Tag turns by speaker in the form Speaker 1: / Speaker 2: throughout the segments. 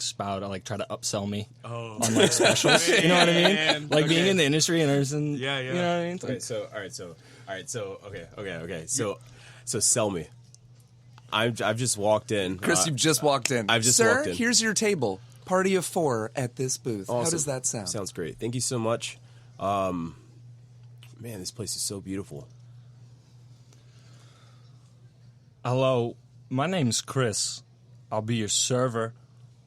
Speaker 1: spout, like try to upsell me
Speaker 2: on
Speaker 1: like specials. You know what I mean? Like being in the industry and everything.
Speaker 2: Yeah.
Speaker 1: You know what I mean?
Speaker 3: Okay, so sell me. I've just walked in.
Speaker 4: Chris, you've just walked in.
Speaker 3: I've just
Speaker 4: Sir,
Speaker 3: walked in.
Speaker 4: here's your table. Party of 4 at this booth.
Speaker 3: Awesome.
Speaker 4: How does that sound?
Speaker 3: Sounds great. Thank you so much. Man, this place is so beautiful.
Speaker 1: Hello, my name's Chris. I'll be your server.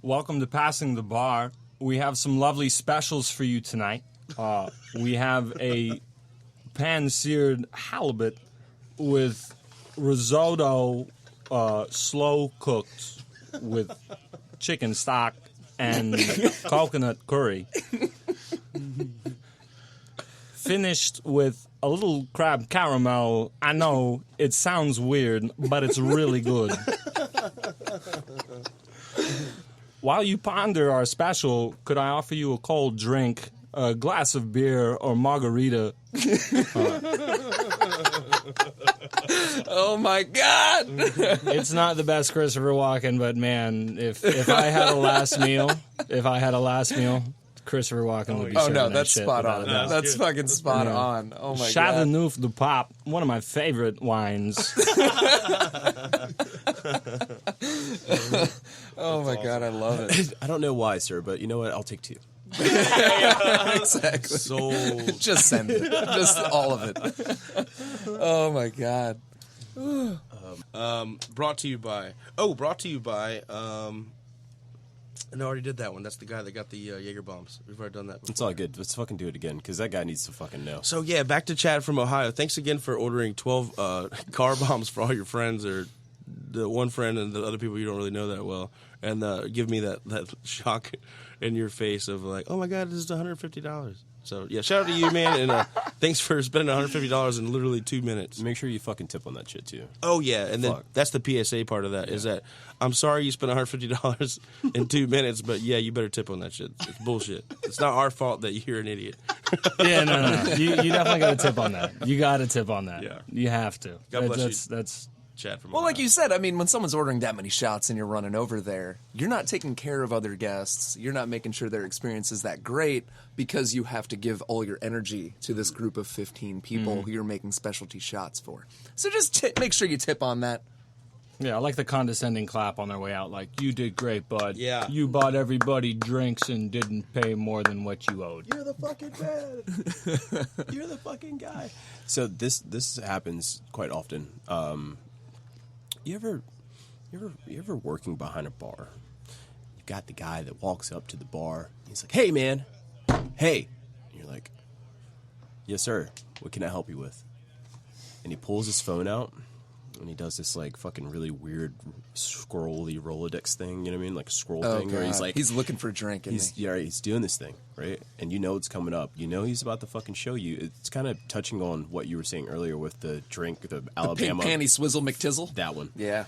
Speaker 1: Welcome to Passing the Bar. We have some lovely specials for you tonight. We have a pan-seared halibut with risotto, slow cooked with chicken stock and coconut curry. Finished with a little crab caramel. I know it sounds weird, but it's really good. While you ponder our special, could I offer you a cold drink, a glass of beer, or margarita?
Speaker 4: Oh my God!
Speaker 1: It's not the best Christopher Walken, but man, if I had a last meal, Christopher Walken would be serving
Speaker 4: no,
Speaker 1: that
Speaker 4: that's
Speaker 1: shit
Speaker 4: spot
Speaker 1: without
Speaker 4: on.
Speaker 1: a doubt.
Speaker 4: That's fucking spot on. Oh my God.
Speaker 1: Chateauneuf du Pape, one of my favorite wines.
Speaker 4: Oh my God, I love it.
Speaker 3: I don't know why, sir, but you know what? I'll take 2.
Speaker 4: Exactly.
Speaker 2: Sold.
Speaker 4: Just send it. Just all of it. Oh my God.
Speaker 2: Brought to you by. No, I already did that one. That's the guy that got the Jaeger bombs. We've already done that before.
Speaker 3: It's all good. Let's fucking do it again, because that guy needs to fucking know.
Speaker 2: So, yeah, back to Chad from Ohio. Thanks again for ordering 12 car bombs for all your friends, or the one friend and the other people you don't really know that well. And give me that shock in your face of like, oh, my God, this is $150. So, yeah, shout out to you, man, and thanks for spending $150 in literally 2 minutes.
Speaker 3: Make sure you fucking tip on that shit, too.
Speaker 2: Oh, yeah, and then
Speaker 3: Fuck.
Speaker 2: that's the PSA part of that, is that I'm sorry you spent $150 in 2 minutes, but, yeah, you better tip on that shit. It's bullshit. It's not our fault that you're an idiot.
Speaker 1: Yeah, no. You definitely got to tip on that. You got to tip on that.
Speaker 2: Yeah.
Speaker 1: You have to.
Speaker 2: God bless you.
Speaker 1: That's
Speaker 2: Chad from
Speaker 4: Well,
Speaker 2: Ohio.
Speaker 4: like you said, I mean, when someone's ordering that many shots and you're running over there, you're not taking care of other guests. You're not making sure their experience is that great because you have to give all your energy to this group of 15 people who you're making specialty shots for. So just make sure you tip on that.
Speaker 1: Yeah, I like the condescending clap on their way out. Like, you did great, bud.
Speaker 2: Yeah.
Speaker 1: You bought everybody drinks and didn't pay more than what you owed.
Speaker 3: You're the fucking man. You're the fucking guy. So this happens quite often. You ever working behind a bar? You got the guy that walks up to the bar. He's like, "Hey, man. Hey." And you're like, "Yes, sir. What can I help you with?" And he pulls his phone out, and he does this, like, fucking really weird scrolly Rolodex thing, you know what I mean? Like a scroll thing where he's like...
Speaker 4: He's looking for a drink, isn't he?
Speaker 3: Yeah, he's doing this thing, right? And you know it's coming up. You know he's about to fucking show you. It's kind of touching on what you were saying earlier with the drink, the Alabama...
Speaker 4: Pink panty swizzle McTizzle?
Speaker 3: That one.
Speaker 4: Yeah.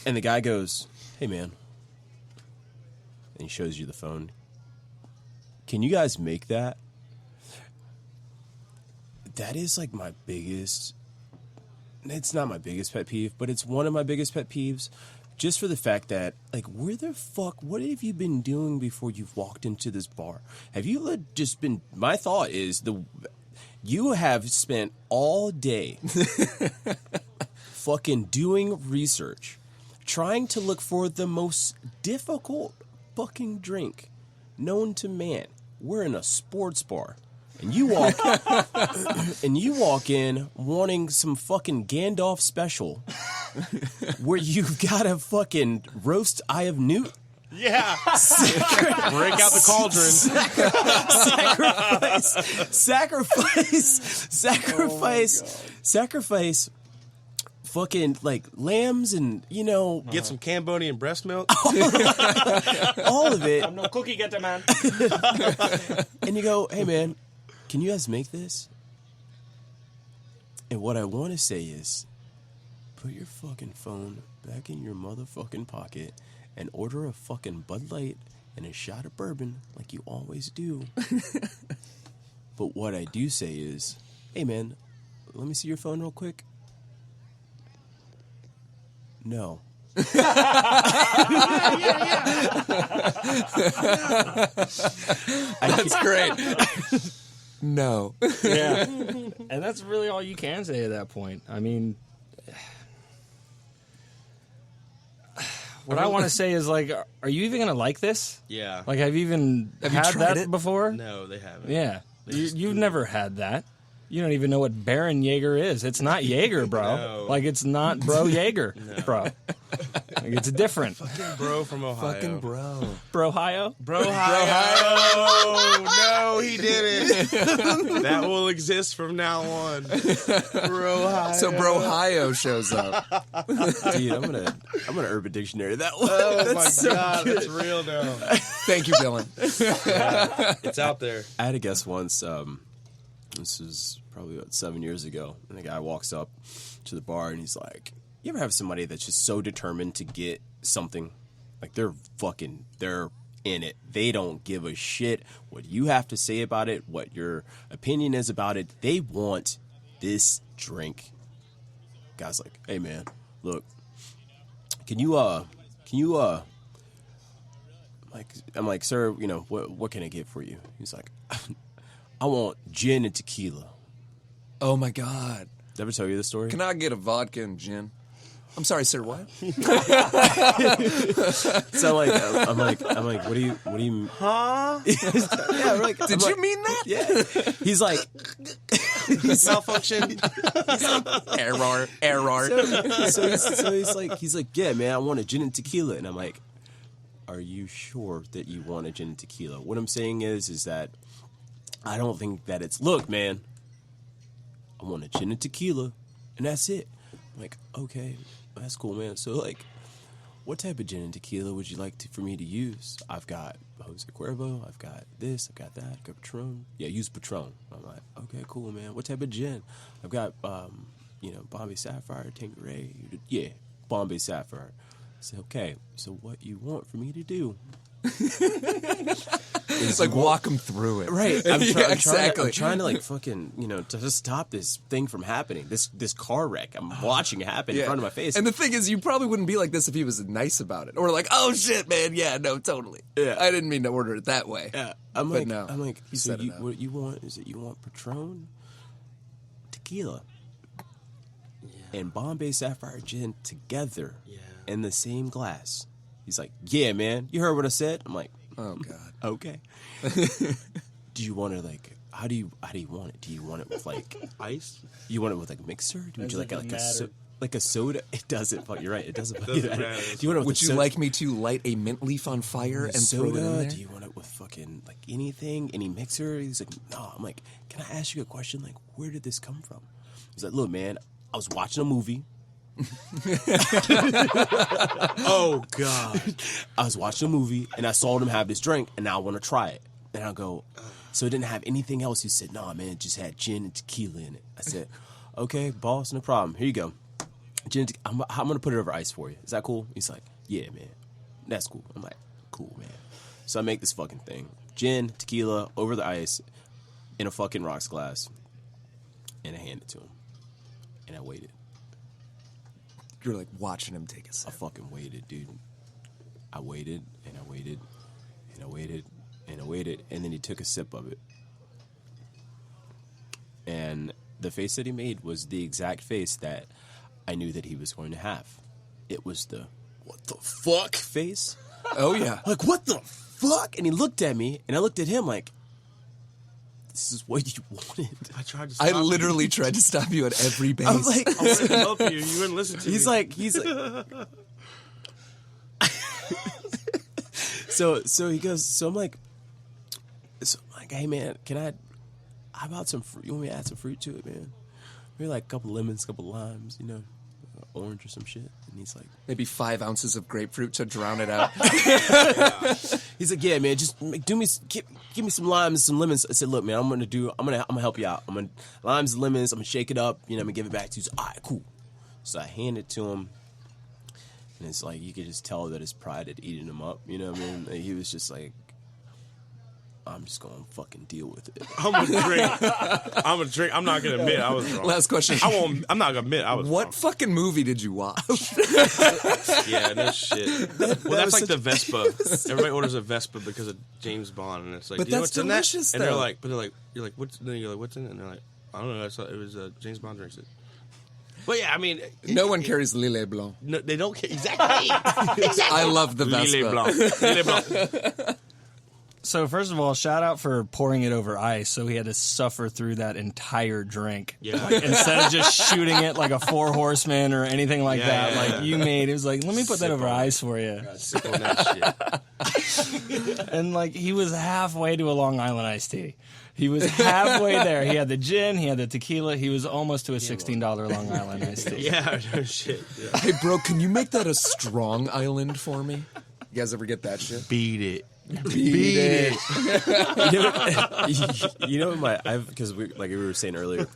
Speaker 3: And the guy goes, "Hey, man." And he shows you the phone. "Can you guys make that?" That is like my biggest... It's not my biggest pet peeve, but it's one of my biggest pet peeves. Just for the fact that, like, where the fuck... What have you been doing before you've walked into this bar? Have you just been... My thought is you have spent all day fucking doing research, trying to look for the most difficult fucking drink known to man. We're in a sports bar, and you walk in wanting some fucking Gandalf special, where you've got a fucking roast eye of newt.
Speaker 2: Yeah. Break out the cauldron.
Speaker 3: Sacrifice fucking, like, lambs and, you know...
Speaker 2: Get some Cambodian breast milk.
Speaker 3: all of it.
Speaker 1: I'm no cookie getter, man.
Speaker 3: And you go, "Hey, man, can you guys make this?" And what I want to say is, put your fucking phone back in your motherfucking pocket and order a fucking Bud Light and a shot of bourbon like you always do. But what I do say is, "Hey, man, let me see your phone real quick." No.
Speaker 4: That's great. No.
Speaker 1: Yeah. And that's really all you can say at that point. I mean, what I want to say is, like, are you even going to like this?
Speaker 2: Yeah.
Speaker 1: Like, have you even
Speaker 4: Have you
Speaker 1: had
Speaker 4: tried
Speaker 1: that
Speaker 4: it?
Speaker 1: before?
Speaker 2: No, they haven't.
Speaker 1: Yeah.
Speaker 2: just
Speaker 1: You've
Speaker 2: do
Speaker 1: never had that. You don't even know what Baron Jaeger is. It's not Jaeger, bro.
Speaker 2: No.
Speaker 1: Like, it's not Bro Jaeger, bro. Like, it's different.
Speaker 2: Bro from Ohio.
Speaker 4: Fucking bro.
Speaker 1: Bro-hio?
Speaker 2: Ohio. No, he didn't. That will exist from now on. Bro.
Speaker 4: So Brohio shows up.
Speaker 3: Dude, I'm gonna Urban Dictionary that one.
Speaker 2: Oh my god, it's real now.
Speaker 4: Thank you, Dylan.
Speaker 2: It's out there.
Speaker 3: I had a guest once. This was probably about 7 years ago, and the guy walks up to the bar and he's like, "You ever have somebody that's just so determined to get something? Like they're in it. They don't give a shit what you have to say about it, what your opinion is about it. They want this drink." Guy's like, "Hey man, look, can you I'm like, sir, you know, what can I get for you?" He's like, "I want gin and tequila."
Speaker 4: Oh my god.
Speaker 3: Did I ever tell you this story?
Speaker 4: Can I get a vodka and gin? I'm sorry, sir, what?
Speaker 3: So I'm like, what do you mean? Huh? Yeah, we're like,
Speaker 4: Did you mean that?
Speaker 3: Yeah. He's like,
Speaker 2: Malfunction.
Speaker 4: Error.
Speaker 3: so he's like, yeah, man, I want a gin and tequila, and I'm like, are you sure that you want a gin and tequila? What I'm saying is that I don't think that it's, look, man, I want a gin and tequila, and that's it. I'm like, okay, that's cool, man. So, like, what type of gin and tequila would you like for me to use? I've got Jose Cuervo, I've got this, I've got that, I've got Patron. Yeah, use Patron. I'm like, okay, cool, man. What type of gin? I've got, Bombay Sapphire, Tanqueray. Yeah, Bombay Sapphire. I said, okay, so what you want for me to do?
Speaker 4: It's like walk him through it.
Speaker 3: Right.
Speaker 4: Exactly.
Speaker 3: I'm trying to like fucking, to just stop this thing from happening. This car wreck. I'm watching it happen in front of my face.
Speaker 4: And the thing is, you probably wouldn't be like this if he was nice about it. Or like, oh shit, man, yeah, no, totally.
Speaker 3: Yeah.
Speaker 4: I didn't mean to order it that way.
Speaker 3: Yeah.
Speaker 4: But
Speaker 3: I'm like,
Speaker 4: he
Speaker 3: so
Speaker 4: said enough.
Speaker 3: what you want is that you want Patron, tequila, and Bombay Sapphire gin together in the same glass. He's like, yeah, man, you heard what I said? I'm like,
Speaker 4: Oh god.
Speaker 3: okay. Do you want to like? How do you want it? Do you want it with like
Speaker 2: Ice?
Speaker 3: You want it with like a mixer? Would you like
Speaker 1: Doesn't
Speaker 3: like a soda? It doesn't. You're right. It doesn't.
Speaker 2: Doesn't
Speaker 3: matter.
Speaker 2: matter.
Speaker 3: Do you want it with
Speaker 4: Would you like me to light a mint leaf on fire and throw it in
Speaker 3: soda?
Speaker 4: there?
Speaker 3: Do you want it with fucking like anything? Any mixer? He's like, no. I'm like, can I ask you a question? Like, where did this come from? He's like, look, man, I was watching a movie.
Speaker 2: Oh god.
Speaker 3: I was watching a movie and I saw them have this drink and now I want to try it. And I go, so it didn't have anything else? He said, nah, man, it just had gin and tequila in it. I said, okay, boss, no problem. Here you go. Gin, I'm going to put it over ice for you. Is that cool? He's like, yeah, man, that's cool. I'm like, cool, man. So I make this fucking thing. Gin, tequila, over the ice, in a fucking rocks glass. And I hand it to him. And I waited.
Speaker 4: You're like watching him take a
Speaker 3: I
Speaker 4: sip.
Speaker 3: fucking waited, dude. I waited, and I waited, and I waited, and I waited, and then he took a sip of it. And the face that he made was the exact face that I knew that he was going to have. It was the, what the fuck face?
Speaker 4: Oh yeah.
Speaker 3: Like, what the fuck? And he looked at me, and I looked at him like, this is what you wanted.
Speaker 2: I tried to
Speaker 4: I
Speaker 2: stop
Speaker 4: literally tried to stop you at every base.
Speaker 3: I was like,
Speaker 2: I wanted to help you. You wouldn't listen to me.
Speaker 3: he's like so he goes, so I'm like, hey man, how about some fruit? You want me to add some fruit to it, man? Maybe like a couple lemons, a couple limes, orange or some shit. And he's like,
Speaker 4: Maybe 5 ounces of grapefruit to drown it out.
Speaker 3: he's like, yeah, man, just give me some limes, some lemons. I said, look, man, I'm gonna help you out. I'm gonna limes and lemons. I'm gonna shake it up. I'm gonna give it back to you. He's like, all right, cool. So I hand it to him, and it's like you could just tell that his pride had eaten him up. You know what I mean? Like, he was just like, I'm just gonna fucking deal with it.
Speaker 2: I'm gonna drink. I'm not gonna admit I was wrong.
Speaker 4: Last question.
Speaker 2: I'm not gonna admit I was
Speaker 4: What
Speaker 2: wrong.
Speaker 4: fucking movie did you watch?
Speaker 2: Yeah, no shit. Well, that's like the Vespa. Everybody orders a Vespa because of James Bond, and it's like,
Speaker 4: But
Speaker 2: do you know
Speaker 4: that's
Speaker 2: what's in that?
Speaker 4: delicious,
Speaker 2: And
Speaker 4: though.
Speaker 2: they're like, you're like, what's? Then you're like, what's in it? And they're like, I don't know. I saw it was James Bond drinks it. But yeah, I mean,
Speaker 4: No one carries Lillet Blanc.
Speaker 2: no, they don't exactly.
Speaker 4: I love the Vespa.
Speaker 2: Lillet Blanc. Lillet Blanc.
Speaker 1: So first of all, shout out for pouring it over ice, so he had to suffer through that entire drink.
Speaker 2: Yeah.
Speaker 1: Like, instead of just shooting it like a Four Horsemen or anything like
Speaker 2: Yeah,
Speaker 1: that.
Speaker 2: yeah,
Speaker 1: like
Speaker 2: yeah.
Speaker 1: you made, it was like, let me put that
Speaker 2: Sip
Speaker 1: over
Speaker 2: on it.
Speaker 1: ice for you.
Speaker 2: Sip on that shit.
Speaker 1: And like he was halfway to a Long Island iced tea. He was halfway there. He had the gin, he had the tequila. He was almost to a $16 Long Island iced tea.
Speaker 2: Yeah, no shit. Yeah.
Speaker 4: Hey, bro, can you make that a Strong Island for me? You guys ever get that shit?
Speaker 2: Beat it.
Speaker 4: Beat it.
Speaker 3: Because like we were saying earlier,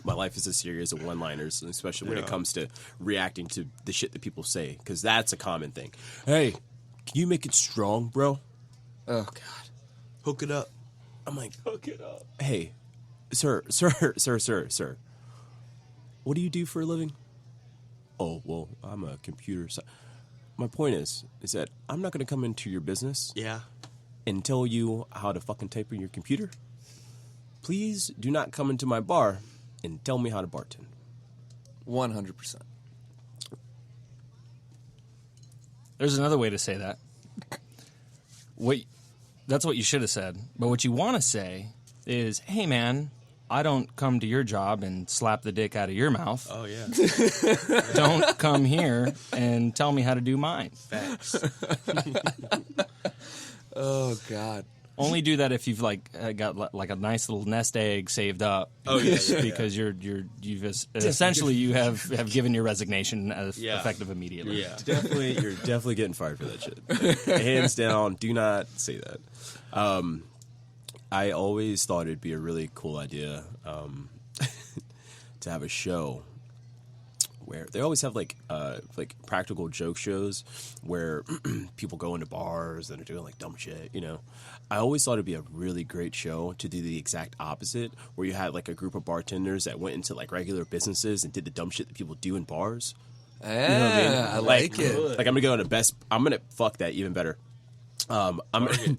Speaker 3: my life is a series of one-liners, and especially when it comes to reacting to the shit that people say, because that's a common thing. Hey, can you make it strong, bro?
Speaker 4: Oh, God.
Speaker 2: Hook it up.
Speaker 3: I'm like,
Speaker 1: Hook it up.
Speaker 3: hey, sir. What do you do for a living? Oh, well, I'm a computer scientist. My point is that I'm not going to come into your business
Speaker 2: Yeah.
Speaker 3: and tell you how to fucking type in your computer. Please do not come into my bar and tell me how to bartend.
Speaker 4: 100%.
Speaker 1: There's another way to say that. That's what you should have said. But what you want to say is, hey, man, I don't come to your job and slap the dick out of your mouth.
Speaker 2: Oh yeah.
Speaker 1: Don't come here and tell me how to do mine.
Speaker 2: Facts.
Speaker 4: Oh, God.
Speaker 1: Only do that if you've got like a nice little nest egg saved up.
Speaker 2: Oh, yeah,
Speaker 1: because essentially you have given your resignation
Speaker 2: Yeah.
Speaker 1: effective immediately.
Speaker 2: Yeah.
Speaker 3: You're definitely getting fired for that shit. Hands down, do not say that. I always thought it'd be a really cool idea to have a show where they always have like practical joke shows where people go into bars and are doing like dumb shit, you know. I always thought it'd be a really great show to do the exact opposite, where you had like a group of bartenders that went into like regular businesses and did the dumb shit that people do in bars.
Speaker 4: Yeah,
Speaker 3: You know what I mean?
Speaker 4: I like it.
Speaker 3: Like I'm gonna go to best. I'm gonna fuck that even better. I'm
Speaker 2: Fucking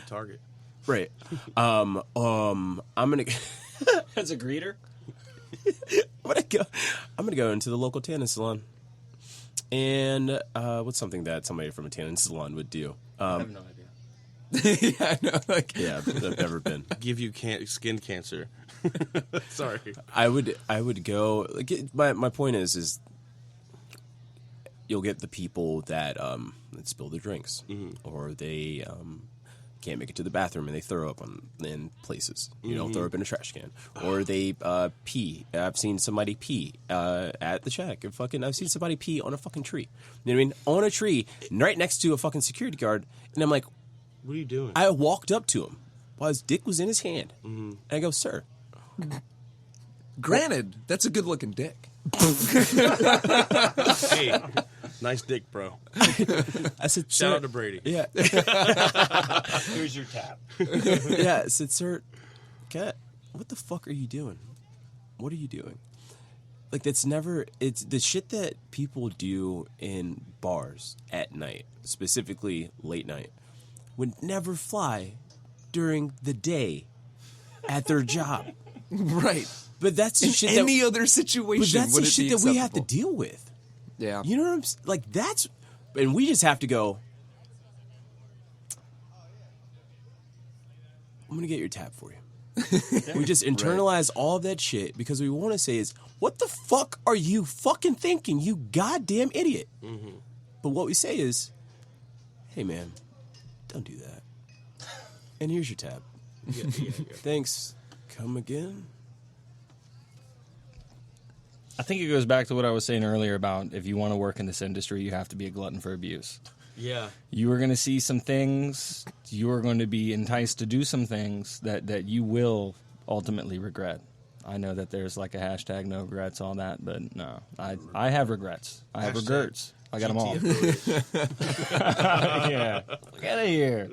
Speaker 2: Target.
Speaker 3: right. I'm gonna.
Speaker 1: As a greeter?
Speaker 3: I'm gonna go into the local tanning salon. And what's something that somebody from a tanning salon would do?
Speaker 1: I have no idea.
Speaker 4: Yeah, I know. Like,
Speaker 3: Yeah, I've never been.
Speaker 2: Give you skin cancer. Sorry.
Speaker 3: I would go. Like, my point is you'll get the people that spill their drinks, or they can't make it to the bathroom and they throw up in places. You know, throw up in a trash can, or they pee. I've seen somebody pee at the shack. I've seen somebody pee on a fucking tree. You know what I mean? On a tree, right next to a fucking security guard, and I'm like,
Speaker 2: What are you doing?
Speaker 3: I walked up to him while his dick was in his hand, and I go, "Sir."
Speaker 4: granted, that's a good-looking dick.
Speaker 2: Hey, nice dick, bro.
Speaker 3: I said,
Speaker 2: Shout
Speaker 3: "Sir."
Speaker 2: out to Brady.
Speaker 3: Yeah.
Speaker 1: Here's your tap.
Speaker 3: Yeah, I said, "Sir, what the fuck are you doing? What are you doing?" Like, it's the shit that people do in bars at night, specifically late night, would never fly during the day at their job.
Speaker 4: Right.
Speaker 3: But that's the shit
Speaker 4: Any
Speaker 3: that,
Speaker 4: other situation
Speaker 3: but that's
Speaker 4: would
Speaker 3: the
Speaker 4: it
Speaker 3: shit
Speaker 4: be
Speaker 3: that we have to
Speaker 4: acceptable?
Speaker 3: deal with.
Speaker 4: Yeah.
Speaker 3: You know what I'm like? That's, and we just have to go, I'm gonna get your tab for you. We just internalize all of that shit because we want to say is, what the fuck are you fucking thinking, you goddamn idiot? But what we say is, hey man, don't do that. And here's your tab. Thanks. Come again?
Speaker 1: I think it goes back to what I was saying earlier about if you want to work in this industry, you have to be a glutton for abuse.
Speaker 2: Yeah.
Speaker 1: You are going to see some things, you are going to be enticed to do some things that you will ultimately regret. I know that there's like a hashtag no regrets, all that, but no, I have regrets. I have
Speaker 2: Hashtag
Speaker 1: regrets. I got them all.
Speaker 2: GTFO.
Speaker 1: Yeah. Get out of here.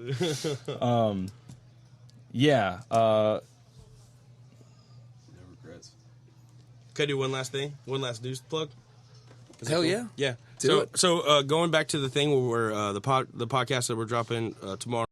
Speaker 1: yeah,
Speaker 3: No regrets.
Speaker 2: Can I do one last thing? One last news plug? Is that
Speaker 4: Hell
Speaker 2: cool?
Speaker 4: yeah.
Speaker 2: Yeah.
Speaker 4: Do
Speaker 2: so
Speaker 4: it.
Speaker 2: so going back to the thing where the podcast that we're dropping tomorrow.